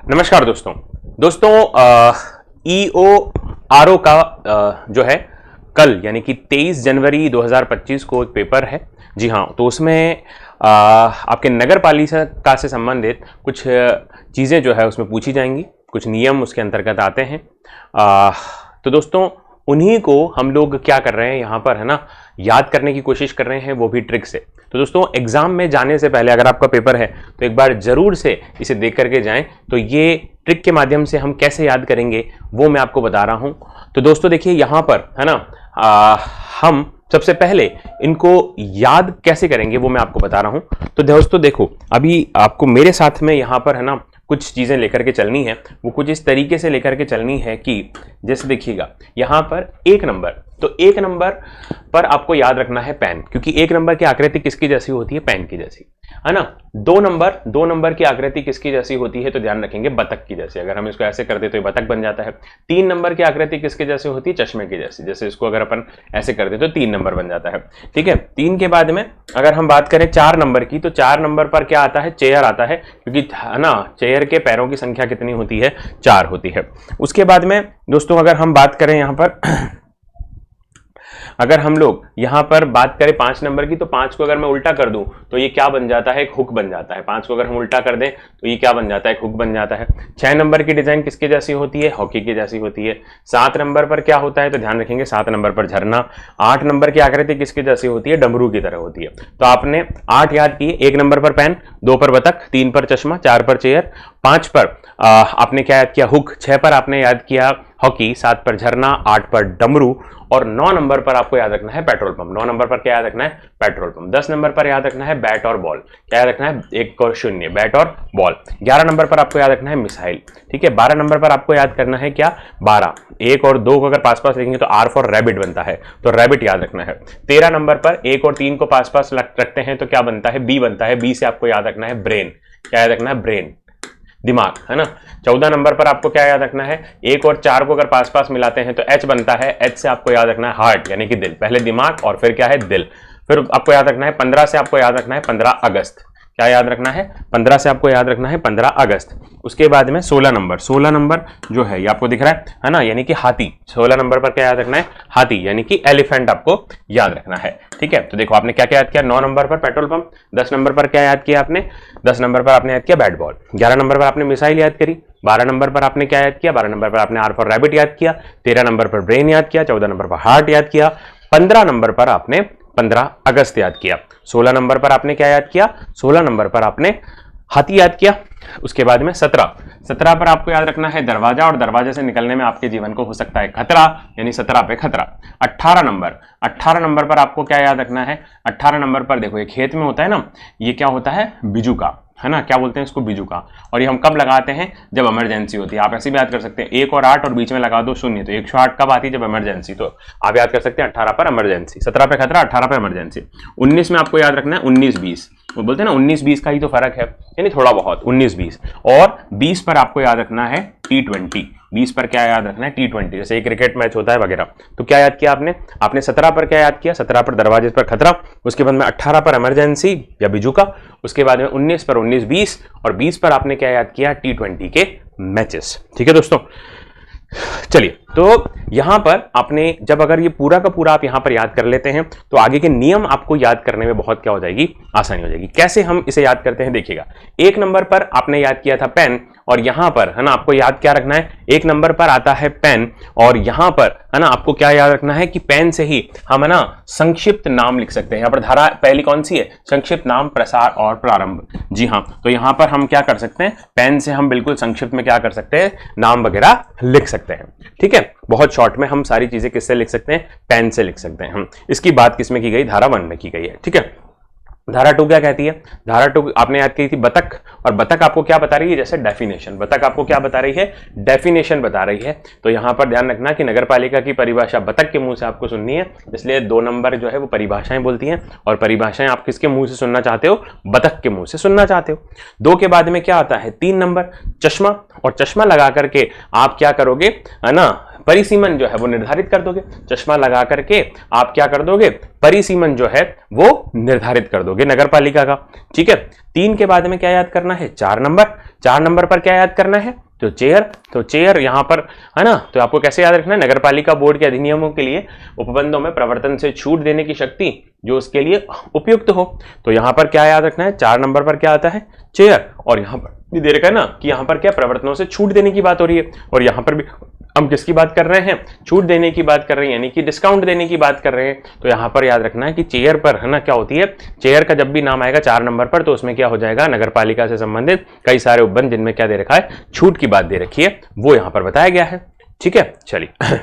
नमस्कार दोस्तों EO RO का जो है कल यानी कि 23 जनवरी 2025 को एक पेपर है। जी हाँ, तो उसमें आपके नगर पालिका से संबंधित कुछ चीज़ें जो है उसमें पूछी जाएंगी, कुछ नियम उसके अंतर्गत आते हैं। तो दोस्तों उन्हीं को हम लोग क्या कर रहे हैं यहाँ पर, है ना, याद करने की कोशिश कर रहे हैं, वो भी ट्रिक से। तो दोस्तों एग्जाम में जाने से पहले अगर आपका पेपर है तो एक बार जरूर से इसे देख करके जाएं। तो ये ट्रिक के माध्यम से हम कैसे याद करेंगे वो मैं आपको बता रहा हूं। तो दोस्तों देखिए यहाँ पर, है ना, हम सबसे पहले इनको याद कैसे करेंगे वो मैं आपको बता रहा हूं। तो दोस्तों देखो, अभी आपको मेरे साथ में यहाँ पर, है ना, कुछ चीजें लेकर के चलनी है। वो कुछ इस तरीके से लेकर के चलनी है कि जैसे देखिएगा यहाँ पर एक नंबर, तो एक नंबर पर आपको याद रखना है पेन, क्योंकि एक नंबर की आकृति किसकी जैसी होती है? पेन की जैसी, है ना। दो नंबर की आकृति किसकी जैसी होती है? तो ध्यान रखेंगे बतख की जैसी। अगर हम इसको ऐसे कर दे तो ये बतख बन जाता है। 3 नंबर की आकृति किसकी जैसी होती है? चश्मे की जैसी। जैसे इसको अगर अपन ऐसे कर दे तो 3 नंबर बन जाता है। ठीक है, 3 के बाद में अगर हम बात करें 4 नंबर की, तो 4 नंबर पर क्या आता है? चेयर आता है, क्योंकि, है ना, चेयर के पैरों की संख्या कितनी होती है? 4 होती है। उसके बाद में दोस्तों अगर हम बात करें यहाँ पर अगर हम लोग यहां पर बात करें 5 नंबर की, तो 5 को अगर मैं उल्टा कर दूं तो ये क्या बन जाता है? एक हुक बन जाता है। 5 को अगर हम उल्टा कर दें तो ये क्या बन जाता है? एक हुक बन जाता है। 6 नंबर की डिजाइन किसकी जैसी होती है? हॉकी की जैसी होती है। 7 नंबर पर क्या होता है? तो ध्यान रखेंगे 7 नंबर पर झरना। 8 नंबर की आकृति किसकी जैसी होती है? डमरू की तरह होती है। तो आपने 8 याद किए। 1 नंबर पर पेन, 2 पर बतख, 3 पर चश्मा, 4 पर चेयर, 5 पर आपने क्या याद किया? हुक, 6 पर आपने याद किया हॉकी, 7 पर झरना, 8 पर डमरू, और 9 नंबर पर आपको याद रखना है पेट्रोल पंप। 9 नंबर पर क्या याद रखना है? Petrol pump. 10 नंबर पर याद रखना है बैट और बॉल। क्या याद रखना है? 1 और 0, बैट और बॉल। 11 नंबर पर आपको याद रखना है मिसाइल। ठीक है, 12 नंबर पर आपको याद करना है क्या? 12। 1 और 2 को अगर पास पास लिखेंगे तो आर फॉर रैबिट बनता है, तो रैबिट याद रखना है। 13 नंबर पर 1 और 3 को पास पास रखते हैं तो क्या बनता है? बी बनता है। बी से आपको याद रखना है ब्रेन। क्या याद रखना है? ब्रेन, दिमाग, है ना। 14 नंबर पर आपको क्या याद रखना है? 1 और 4 को अगर पास पास मिलाते हैं तो एच बनता है। एच से आपको याद रखना है हार्ट, यानी कि दिल। पहले दिमाग और फिर क्या है? दिल। फिर आपको याद रखना है 15 से आपको याद रखना है 15 अगस्त। क्या याद रखना है? 15 से आपको याद रखना है 15 अगस्त। उसके बाद में 16 नंबर जो है ये आपको दिख रहा है ना, यानी कि हाथी। 16 नंबर पर क्या याद रखना है? हाथी, यानी कि एलिफेंट आपको याद रखना है। ठीक है, तो देखो आपने क्या क्या याद किया? 9 नंबर पर पेट्रोल पंप। 10 नंबर पर क्या याद किया आपने? 10 नंबर पर आपने याद किया बैट बॉल। 11 नंबर पर आपने मिसाइल याद करी। 12 नंबर पर आपने क्या याद किया? 12 नंबर पर आपने आर फॉर रैबिट याद किया। 13 नंबर पर ब्रेन याद किया। 14 नंबर पर हार्ट याद किया। 15 नंबर पर आपने 15 अगस्त याद किया। 16 नंबर पर आपने क्या याद किया? 16 नंबर पर आपने हाथी याद किया। उसके बाद में 17 पर आपको याद रखना है दरवाजा, और दरवाजे से निकलने में आपके जीवन को हो सकता है खतरा, यानी 17 पे खतरा। 18 नंबर पर आपको क्या याद रखना है? 18 नंबर पर देखो ये खेत में होता है ना, ये क्या होता है? बिजू का, है ना। क्या बोलते हैं इसको? बिजू का। और ये हम कब लगाते हैं? जब इमरजेंसी होती है। आप ऐसे भी याद कर सकते हैं 1 और 8 और बीच में लगा दो 0, तो 108 कब आती है? जब इमरजेंसी। तो आप याद कर सकते हैं 18 पर इमरजेंसी, 17 पे खतरा, 18 पर इमरजेंसी। 19 में आपको याद रखना है 19-20। वो बोलते हैं ना 19-20 का ही तो फर्क है, यानी थोड़ा बहुत 19-20। और 20 पर आपको याद रखना है T20। 20 पर क्या याद रखना है? T20, जैसे एक क्रिकेट मैच होता है वगैरह। तो क्या याद किया आपने 17 पर क्या याद किया? 17 पर दरवाजे पर खतरा। उसके बाद में 18 पर इमरजेंसी या बिजू का। उसके बाद में 19 पर 19-20, और 20 पर आपने क्या याद किया? T20 के मैचेस। ठीक है दोस्तों, चलिए, तो यहां पर आपने जब अगर ये पूरा का पूरा आप यहां पर याद कर लेते हैं तो आगे के नियम आपको याद करने में बहुत क्या हो जाएगी? आसानी हो जाएगी। कैसे हम इसे याद करते हैं देखिएगा। 1 नंबर पर आपने याद किया था पेन, और यहां पर, है ना, आपको याद क्या रखना है? 1 नंबर पर आता है पेन, और यहां पर, है ना, आपको क्या याद रखना है कि पेन से ही हम, है ना, संक्षिप्त नाम लिख सकते हैं। यहां पर धारा पहली कौन सी है? संक्षिप्त नाम, प्रसार और प्रारंभ। जी हां, तो यहां पर हम क्या कर सकते हैं? पेन से हम बिल्कुल संक्षिप्त में क्या कर सकते हैं? नाम वगैरह लिख सकते हैं। ठीक है, बहुत शॉर्ट में हम सारी चीजें किससे लिख सकते हैं? पेन से लिख सकते हैं हम। इसकी बात किसमें की गई? धारा 1 में की गई है। ठीक है, धारा 2 क्या कहती है? धारा 2 आपने याद की थी बतख, और बतख आपको क्या बता रही है? जैसे डेफिनेशन। बतख आपको क्या बता रही है? डेफिनेशन बता रही है। तो यहां पर ध्यान रखना कि नगरपालिका की परिभाषा बतख के मुंह से आपको सुननी है, इसलिए 2 नंबर जो है वो परिभाषाएं बोलती हैं, और परिभाषाएं आप किसके मुंह से सुनना चाहते हो? बतख के मुंह से सुनना चाहते हो। 2 के बाद में क्या आता है? 3 नंबर चश्मा, और चश्मा लगा करके आप क्या करोगे, है ना, परिसीमन जो है वो निर्धारित कर दोगे। चश्मा लगा करके आप क्या कर दोगे, परिसीमन जो है वो निर्धारित कर दोगे नगर पालिका का। ठीक है, 3 के बाद में क्या याद करना है, 4 नंबर। 4 नंबर पर क्या याद करना है, तो चेयर यहां पर है ना। तो आपको कैसे याद रखना है, नगर पालिका बोर्ड के अधिनियमों के लिए उपबंधों में प्रवर्तन से छूट देने की शक्ति जो उसके लिए उपयुक्त हो। तो यहां पर क्या याद रखना है, 4 नंबर पर क्या आता है, चेयर। और यहां पर दे रखा है ना कि यहां पर क्या प्रवर्तनों से छूट देने की बात हो रही है, और यहां पर भी हम किसकी बात कर रहे हैं, छूट देने की बात कर रहे हैं, यानी कि डिस्काउंट देने की बात कर रहे हैं। तो यहां पर याद रखना है कि चेयर पर है ना क्या होती है, चेयर का जब भी नाम आएगा 4 नंबर पर तो उसमें क्या हो जाएगा, नगर पालिका से संबंधित कई सारे उपबंध जिनमें क्या दे रखा है, छूट की बात दे रखी है, वो यहां पर बताया गया है। ठीक है, चलिए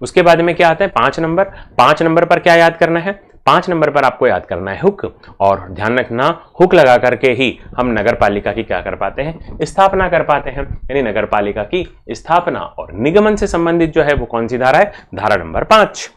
उसके बाद में क्या आता है 5 नंबर। 5 नंबर पर क्या याद करना है, 5 नंबर पर आपको याद करना है हुक। और ध्यान रखना, हुक लगा करके ही हम नगर पालिका की क्या कर पाते हैं, स्थापना कर पाते हैं। यानी नगर पालिका की स्थापना और निगमन से संबंधित जो है वो कौन सी धारा है, धारा नंबर 5।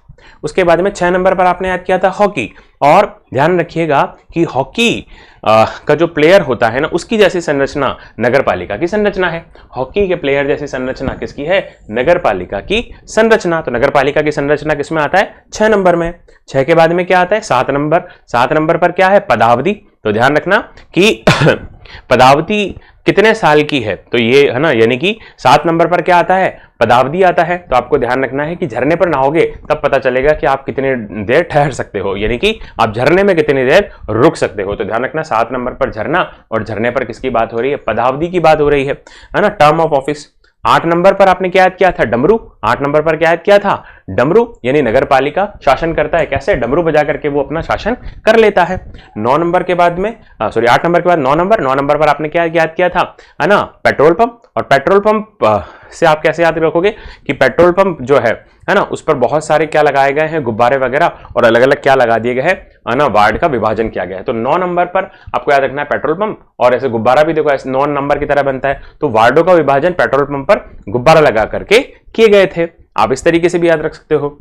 उसके बाद में 6 नंबर पर आपने याद किया था हॉकी। और ध्यान रखिएगा कि हॉकी का जो प्लेयर होता है ना, उसकी जैसी संरचना नगर पालिका की संरचना है। हॉकी के प्लेयर जैसी संरचना किसकी है, नगर पालिका की संरचना। तो नगर पालिका की संरचना किसमें आता है, 6 नंबर में। 6 के बाद में क्या आता है, 7 नंबर। 7 नंबर पर क्या है, पदावधि। तो ध्यान रखना कि पदावधि कितने साल की है, तो ये है ना, यानी कि 7 नंबर पर क्या आता है, पदावधि आता है। तो आपको ध्यान रखना है कि झरने पर नहाओगे तब पता चलेगा कि आप कितनी देर ठहर सकते हो, यानी कि आप झरने में कितनी देर रुक सकते हो। तो ध्यान रखना 7 नंबर पर झरना, और झरने पर किसकी बात हो रही है, पदावधि की बात हो रही है ना, टर्म ऑफ ऑफिस। 8 नंबर पर आपने क्या याद किया था, डमरू। 8 नंबर पर क्या याद किया था, डमरू, यानी नगर पालिका शासन करता है, कैसे, डमरू बजा करके वो अपना शासन कर लेता है। 9 नंबर के बाद में 8 नंबर के बाद 9 नंबर पर आपने क्या याद किया था, है ना, पेट्रोल पंप। और पेट्रोल पंप से आप कैसे याद रखोगे कि पेट्रोल पंप जो है ना, उस पर बहुत सारे क्या लगाए गए हैं, गुब्बारे वगैरह, और अलग अलग क्या लगा दिए गए हैं ना, वार्ड का विभाजन किया गया है। तो 9 नंबर पर आपको याद रखना है पेट्रोल पंप, और ऐसे गुब्बारा भी देखो ऐसे 9 नंबर की तरह बनता है। तो वार्डों का विभाजन पेट्रोल पंप पर गुब्बारा लगा करके किए गए थे। आप इस तरीके से भी याद रख सकते हो।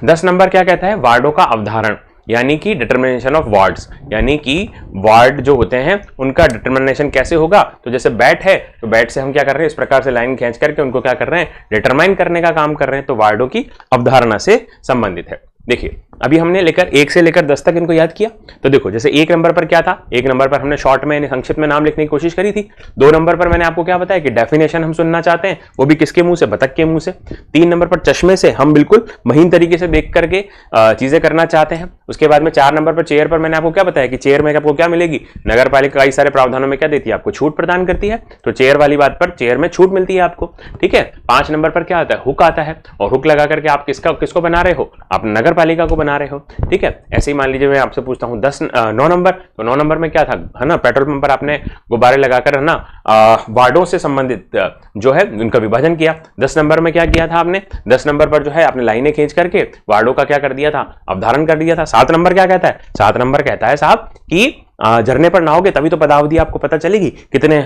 10 नंबर क्या कहता है, वार्डों का अवधारण, यानी कि डिटर्मिनेशन ऑफ वार्ड्स, यानी कि वार्ड जो होते हैं उनका डिटर्मिनेशन कैसे होगा। तो जैसे बैट है, तो बैट से हम क्या कर रहे हैं, इस प्रकार से लाइन खींच करके उनको क्या कर रहे हैं, डिटरमाइन करने का काम कर रहे हैं। तो वार्डों की अवधारणा से संबंधित है। देखिए अभी हमने 1 से लेकर 10 तक इनको याद किया। तो देखो जैसे 1 नंबर पर क्या था, 1 नंबर पर हमने शॉर्ट में संक्षिप्त में नाम लिखने की कोशिश करी थी। 2 नंबर पर मैंने आपको क्या बताया कि डेफिनेशन हम सुनना चाहते हैं, वो भी किसके मुंह से, बतख के मुंह से। 3 नंबर पर चश्मे से हम बिल्कुल महीन तरीके से देख करके चीजें करना चाहते हैं। उसके बाद में 4 नंबर पर चेयर पर मैंने आपको क्या बताया कि चेयर में आपको क्या मिलेगी, नगर पालिका कई सारे प्रावधानों में क्या देती है, आपको छूट प्रदान करती है। तो चेयर वाली बात पर चेयर में छूट मिलती है आपको। ठीक है, 5 नंबर पर क्या आता है, हुक आता है। और हुक लगा करके आप किसको बना रहे हो, आप नगर पालिका को बना रहे हो। ठीक है, ऐसे ही मान लीजिए मैं आपसे पूछता हूं 9 नंबर। तो 9 नंबर में क्या था, है ना, पेट्रोल पंप पर आपने गुब्बारे लगाकर है ना वार्डों से संबंधित जो है उनका विभाजन किया। 10 नंबर में क्या किया था आपने, 10 नंबर पर जो है आपने लाइनें खींच करके वार्डों का क्या कर दिया था, अवधारण कर दिया था। 7 नंबर क्या कहता है, 7 नंबर कहता है साहब कि झरने पर नहाओगे तभी तो पदावधि आपको पता चलेगी कितने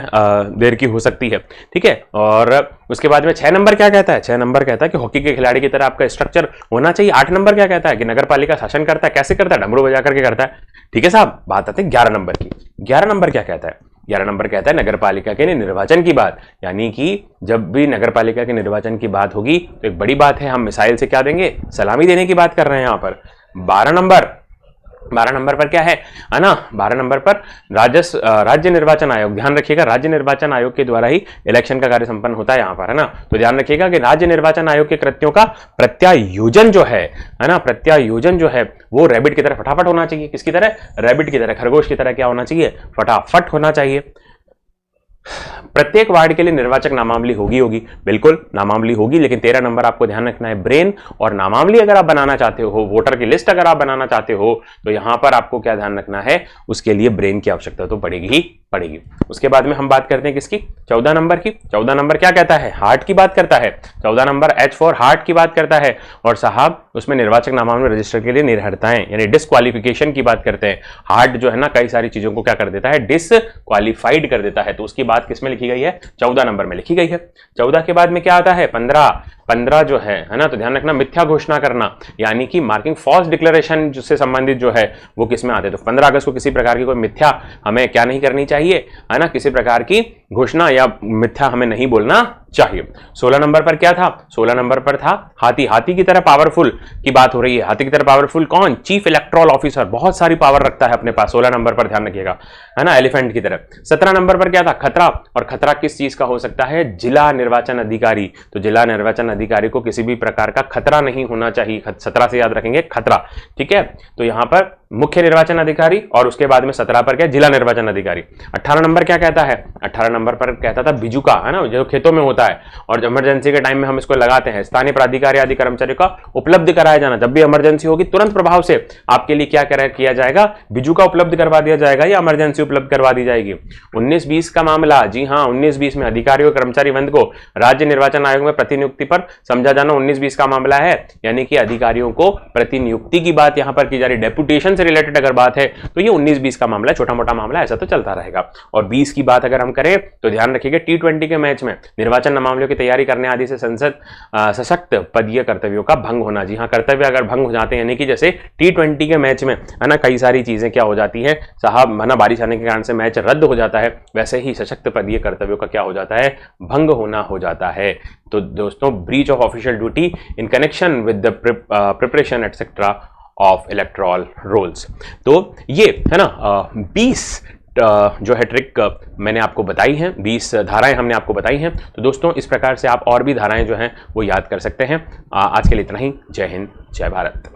देर की हो सकती है। ठीक है, और उसके बाद में 6 नंबर क्या कहता है, 6 नंबर कहता है कि हॉकी के खिलाड़ी की तरह आपका स्ट्रक्चर होना चाहिए। 8 नंबर क्या कहता है कि नगर पालिका शासन करता है, कैसे करता है, डमरू बजा करके करता है। ठीक है साहब, बात आती है 11 नंबर की। 11 नंबर क्या कहता है, 11 नंबर कहता है नगर पालिका के निर्वाचन की बात, यानी कि जब भी नगर पालिका के निर्वाचन की बात होगी तो एक बड़ी बात है, हम मिसाइल से क्या देंगे, सलामी देने की बात कर रहे हैं यहाँ पर। 12 नंबर पर क्या है ना, 12 नंबर पर राज्य निर्वाचन आयोग। ध्यान रखिएगा राज्य निर्वाचन आयोग के द्वारा ही इलेक्शन का कार्य संपन्न होता है यहाँ पर, है ना। तो ध्यान रखिएगा कि राज्य निर्वाचन आयोग के कृत्यों का प्रत्यायोजन जो है ना, प्रत्यायोजन जो है वो रैबिट की तरह फटाफट होना चाहिए। किसकी तरह, रैबिट की तरह, खरगोश की तरह क्या होना चाहिए, फटाफट होना चाहिए। प्रत्येक वार्ड के लिए निर्वाचक नामावली होगी, बिल्कुल नामावली होगी, लेकिन 13 नंबर आपको ध्यान रखना है ब्रेन। और नामावली अगर आप बनाना चाहते हो, वोटर की लिस्ट अगर आप बनाना चाहते हो, तो यहां पर आपको क्या ध्यान रखना है, उसके लिए ब्रेन की आवश्यकता तो पड़ेगी ही पड़ेगी। उसके बाद में हम बात करते हैं किसकी, 14 नंबर की। 14 नंबर क्या कहता है, हार्ट की बात करता है। 14 नंबर H फॉर हार्ट की बात करता है। और साहब उसमें निर्वाचक नामावली रजिस्टर के लिए निर्हरताएं यानी डिसक्वालिफिकेशन की बात करते हैं। हार्ट जो है ना कई सारी चीजों को क्या कर देता है, डिसक्वालिफाइड कर देता है। तो उसकी बात किसमें लिखी गई है, 14 नंबर में लिखी गई है। 14 के बाद में क्या आता है, 15 जो है ना, तो ध्यान रखना मिथ्या घोषणा करना, यानी कि मार्किंग फॉल्स डिक्लेरेशन से संबंधित जो है वो किसमें आते हैं। तो 15 अगस्त को किसी प्रकार की कोई मिथ्या हमें क्या नहीं करनी चाहिए, है ना, किसी प्रकार की घोषणा या मिथ्या हमें नहीं बोलना चाहिए। 16 नंबर पर क्या था? 16 नंबर पर था हाथी। हाथी की तरह पावरफुल की बात हो रही है। हाथी की तरह पावरफुल कौन? चीफ इलेक्टोरल ऑफिसर, बहुत सारी पावर रखता है अपने पास। 16 नंबर पर ध्यान रखिएगा, है ना, एलिफेंट की तरह। 17 नंबर पर क्या था? खतरा। और खतरा किस चीज का हो सकता है? जिला निर्वाचन अधिकारी। तो जिला निर्वाचन अधिकारी को किसी भी प्रकार का खतरा नहीं होना चाहिए। 17 से याद रखेंगे, खतरा। ठीक है, तो यहां पर मुख्य निर्वाचन अधिकारी और उसके बाद में 17 पर क्या? जिला निर्वाचन अधिकारी। 18 नंबर क्या कहता है? 18 नंबर पर कहता था बिजुका, है ना, जो खेतों में होता है और इमरजेंसी के टाइम में हम इसको लगाते हैं। स्थानीय प्राधिकारी आदि कर्मचारियों का उपलब्ध कराया जाना। जब भी इमरजेंसी होगी तुरंत प्रभाव से आपके लिए क्या किया जाएगा? बिजुका उपलब्ध करवा दिया जाएगा या इमरजेंसी उपलब्ध करवा दी जाएगी। 19-20 का मामला, जी हाँ, 19-20 में अधिकारियों कर्मचारी वृंद को राज्य निर्वाचन आयोग में प्रतिनियुक्ति पर समझा जाना 19-20 का मामला है। यानी कि अधिकारियों को प्रतिनियुक्ति की बात यहां पर की जा रही, डेपुटेशन से रिलेटेड अगर बात है तो ये 19-20 का मामला है। छोटा मोटा मामला ऐसा तो चलता रहेगा। और 20 की बात अगर हम करें तो ध्यान रखिएगा, T20 के मैच में निर्वाचन मामलों की तैयारी करने आदि से संसद सशक्त पदीय कर्तव्यों का भंग होना। जी हाँ, कर्तव्य अगर भंग हो जाते हैं, यानी कि जैसे T20 के मैच में, है ना, कई सारी चीजें क्या हो जाती है साहब, है ना, बारिश आने के कारण से मैच रद्द हो जाता है, वैसे ही सशक्त पदीय कर्तव्यों का क्या हो जाता है? भंग होना हो जाता है। तो दोस्तों, breach of official duty in connection with the preparation etcetera of electoral rolls. तो ये है ना 20 जो है ट्रिक मैंने आपको बताई हैं, 20 धाराएं हमने आपको बताई हैं। तो दोस्तों, इस प्रकार से आप और भी धाराएं जो हैं वो याद कर सकते हैं। आज के लिए इतना ही। जय हिंद, जय भारत।